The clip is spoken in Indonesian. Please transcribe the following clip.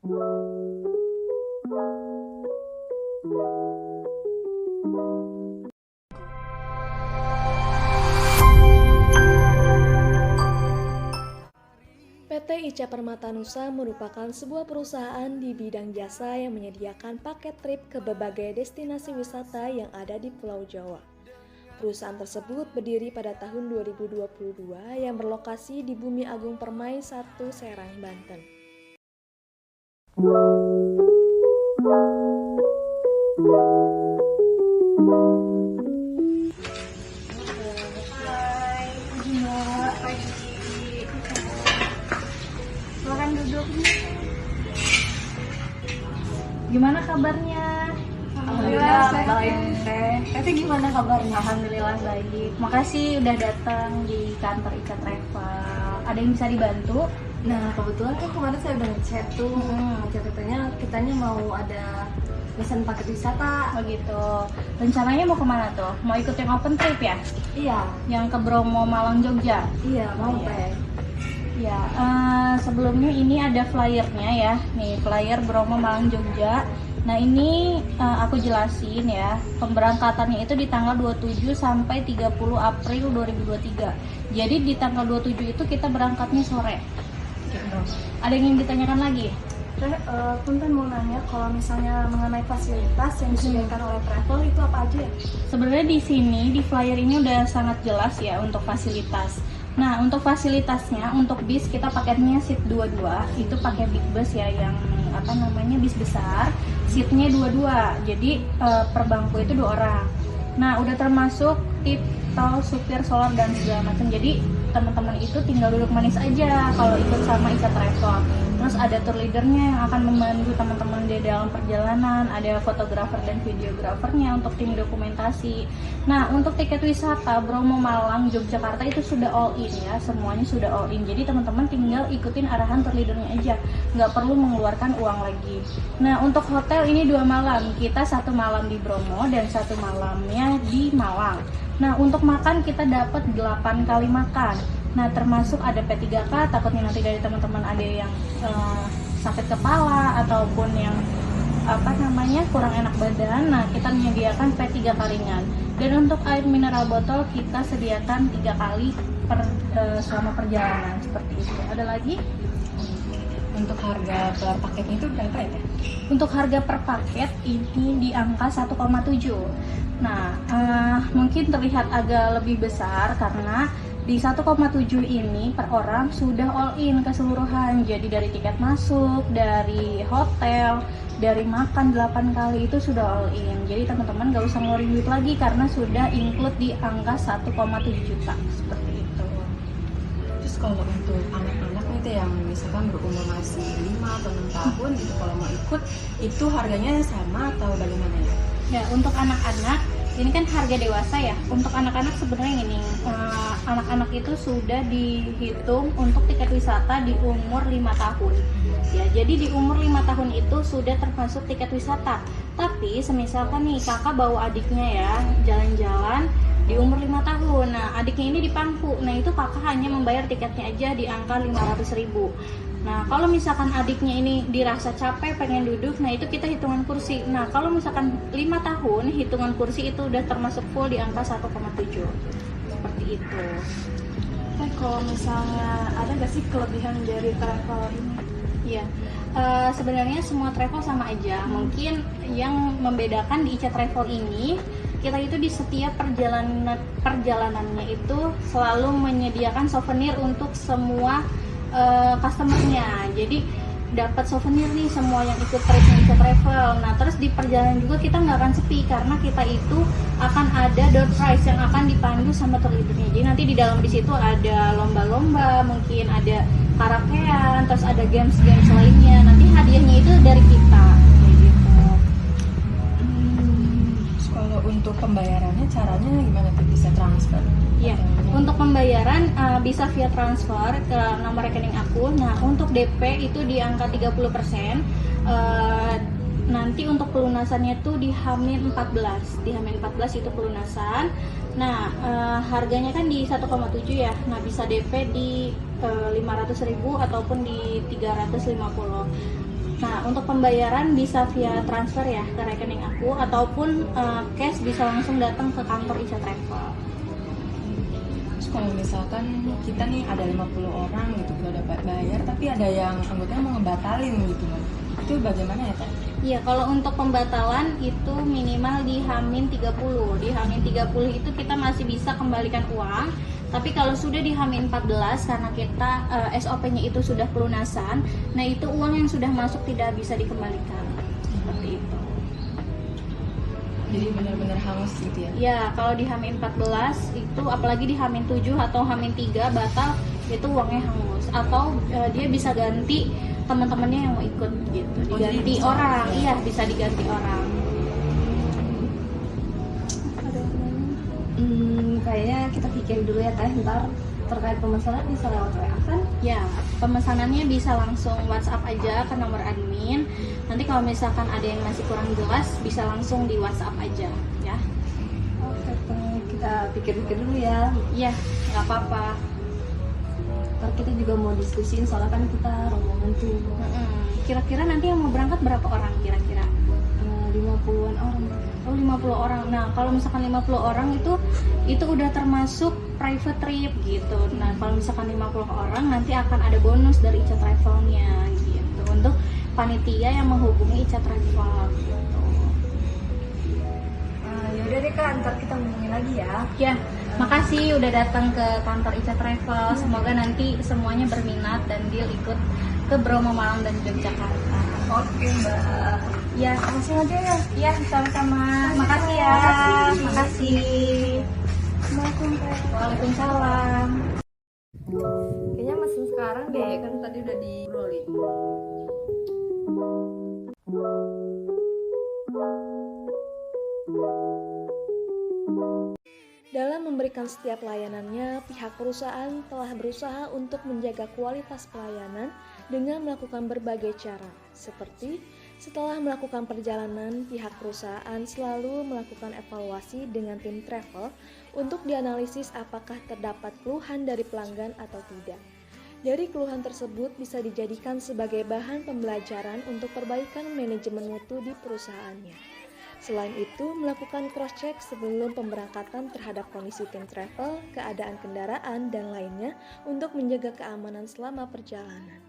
PT Ica Permatanusa merupakan sebuah perusahaan di bidang jasa yang menyediakan paket trip ke berbagai destinasi wisata yang ada di Pulau Jawa. Perusahaan tersebut berdiri pada tahun 2022 yang berlokasi di Bumi Agung Permai 1, Serang, Banten. Hai, Mbak. Pagi. Silakan duduk. Gimana kabarnya? Alhamdulillah baik teh. Teteh gimana kabarnya? Alhamdulillah baik. Makasih udah datang di kantor Ica Travel. Ada yang bisa dibantu? Nah kebetulan kan kemarin saya udah ngechat tuh, kitanya mau ada pesan paket wisata. Oh gitu. Rencananya mau kemana tuh? Mau ikut yang open trip ya? Iya, Yang ke Bromo, Malang, Jogja? iya mau Iya. teh. Ya, sebelumnya ini ada flyernya ya. Nih, flyer Bromo, Malang, Jogja. Nah, ini aku jelasin ya. Pemberangkatannya itu di tanggal 27 sampai 30 April 2023. Jadi di tanggal 27 itu kita berangkatnya sore. Gitu. Ada yang ingin ditanyakan lagi? Teh, Punten mau nanya kalau misalnya mengenai fasilitas yang disediakan oleh travel itu apa aja ya? Sebenarnya di sini di flyer ini udah sangat jelas ya untuk fasilitas. Nah, untuk fasilitasnya untuk bis kita paketnya seat 22, itu pakai big bus ya yang bis besar, seatnya 22. Jadi per bangku itu 2 orang. Nah, udah termasuk tip tol, supir, solar dan segala macam. Jadi teman-teman itu tinggal duduk manis aja kalau ikut sama Ica Travel. Terus ada tour leadernya yang akan membantu teman-teman di dalam perjalanan, ada fotografer dan videografernya untuk tim dokumentasi. Nah, untuk tiket wisata Bromo, Malang, Yogyakarta itu sudah all in ya, semuanya sudah all in. Jadi teman-teman tinggal ikutin arahan tour leadernya aja, nggak perlu mengeluarkan uang lagi. Nah, untuk hotel ini 2 malam, kita 1 malam di Bromo dan 1 malamnya di Malang. Nah, untuk makan kita dapat 8 kali makan. Nah, termasuk ada P3K, takutnya nanti dari teman-teman ada yang sakit kepala ataupun yang kurang enak badan. Nah, kita menyediakan P3K ringan. Dan untuk air mineral botol kita sediakan 3 kali selama perjalanan seperti itu. Ada lagi? Untuk harga per paketnya itu berapa ya teh? Untuk harga per paket ini di angka 1,7. Nah, mungkin terlihat agak lebih besar karena di 1,7 ini per orang sudah all in keseluruhan. Jadi dari tiket masuk, dari hotel, dari makan 8 kali itu sudah all in. Jadi teman-teman gak usah ngeluarin duit lagi karena sudah include di angka 1,7 juta seperti itu. Terus kalau untuk anak-anak itu yang misalkan berumur masih 5 atau 6 tahun gitu, kalau mau ikut itu harganya sama atau bagaimana ya? Ya, untuk anak-anak ini kan harga dewasa ya. Untuk anak-anak sebenarnya ini anak-anak itu sudah dihitung untuk tiket wisata di umur 5 tahun. Ya, jadi di umur 5 tahun itu sudah termasuk tiket wisata. Tapi semisalkan nih kakak bawa adiknya ya jalan-jalan di umur 5 tahun. Nah, adiknya ini di Pangku. Nah, itu kakak hanya membayar tiketnya aja di angka 500.000. Nah, kalau misalkan adiknya ini dirasa capek pengen duduk, nah itu kita hitungan kursi. Nah, kalau misalkan 5 tahun, hitungan kursi itu udah termasuk full di angka 1,7. Seperti itu. Teh, kalau misalnya ada nggak sih kelebihan dari travel ini? Iya, sebenarnya semua travel sama aja. Mungkin yang membedakan di Ica Travel ini, kita itu di setiap perjalanannya itu selalu menyediakan souvenir untuk semua customernya. Jadi dapat souvenir nih semua yang ikut tripnya Ica Travel. Nah, terus di perjalanan juga kita nggak akan sepi karena kita itu akan ada door prize yang akan dipandu sama tour leadernya. Jadi nanti di dalam di situ ada lomba-lomba, mungkin ada karaokean, terus ada games-games lainnya. Nanti hadiahnya itu dari kita. Kayak gitu. Terus kalau untuk pembayarannya caranya gimana tuh, bisa transfer? Iya, untuk pembayaran bisa via transfer ke nomor rekening aku. Nah, untuk DP itu di angka 30%. Nanti untuk pelunasannya tuh di H-14. Di H-14 itu pelunasan. Nah, harganya kan di 1,7 ya. Nah, bisa DP di 500.000 ataupun di 350. Nah, untuk pembayaran bisa via transfer ya ke rekening aku, ataupun cash bisa langsung datang ke kantor Ica Travel. Terus kalau misalkan kita nih ada 50 orang gitu udah dapat bayar, tapi ada yang anggotanya mau ngebatalin gitu kan, itu bagaimana ya Teh? Iya, kalau untuk pembatalan itu minimal di H-30. Di H-30 itu kita masih bisa kembalikan uang. Tapi kalau sudah di H-14 karena kita SOP-nya itu sudah pelunasan, nah itu uang yang sudah masuk tidak bisa dikembalikan. Seperti itu. Jadi benar-benar hangus gitu ya? Ya, kalau di H-14 itu apalagi di H-7 atau H-3 batal, itu uangnya hangus. Atau dia bisa ganti teman-temannya yang mau ikut gitu. Diganti orang, iya bisa diganti orang. Kayaknya kita pikirin dulu ya Teh, ntar terkait pemesanan bisa lewat WA kan? Ya, pemesanannya bisa langsung WhatsApp aja ke nomor admin. Nanti kalau misalkan ada yang masih kurang jelas, bisa langsung di WhatsApp aja, ya. Oke Teh, kita pikir-pikir dulu ya. Iya, nggak apa-apa. Ntar kita juga mau diskusiin soalnya kan kita rombongan tuh Kira-kira nanti yang mau berangkat berapa orang kira-kira? 50-an orang. Oh, 50 orang. Nah, kalau misalkan 50 orang itu udah termasuk private trip gitu. Nah, kalau misalkan 50 orang nanti akan ada bonus dari Ica Travel-nya gitu. Untuk panitia yang menghubungi Ica Travel gitu. Yaudah deh Kak, ntar kita ngomongin lagi ya. Ya, makasih udah datang ke kantor Ica Travel. Semoga nanti semuanya berminat dan deal ikut ke Bromo, Malang dan Yogyakarta. Oke Mbak. Ya, Langsung aja ya. ya sama-sama. Makasih ya. Makasih. Assalamualaikum Teh. Waalaikumsalam. Kayaknya mesen sekarang deh, kan tadi udah diobrolin. Dalam memberikan setiap layanannya, pihak perusahaan telah berusaha untuk menjaga kualitas pelayanan dengan melakukan berbagai cara, seperti setelah melakukan perjalanan, pihak perusahaan selalu melakukan evaluasi dengan tim travel untuk dianalisis apakah terdapat keluhan dari pelanggan atau tidak. Dari keluhan tersebut bisa dijadikan sebagai bahan pembelajaran untuk perbaikan manajemen mutu di perusahaannya. Selain itu, melakukan cross-check sebelum pemberangkatan terhadap kondisi tim travel, keadaan kendaraan, dan lainnya untuk menjaga keamanan selama perjalanan.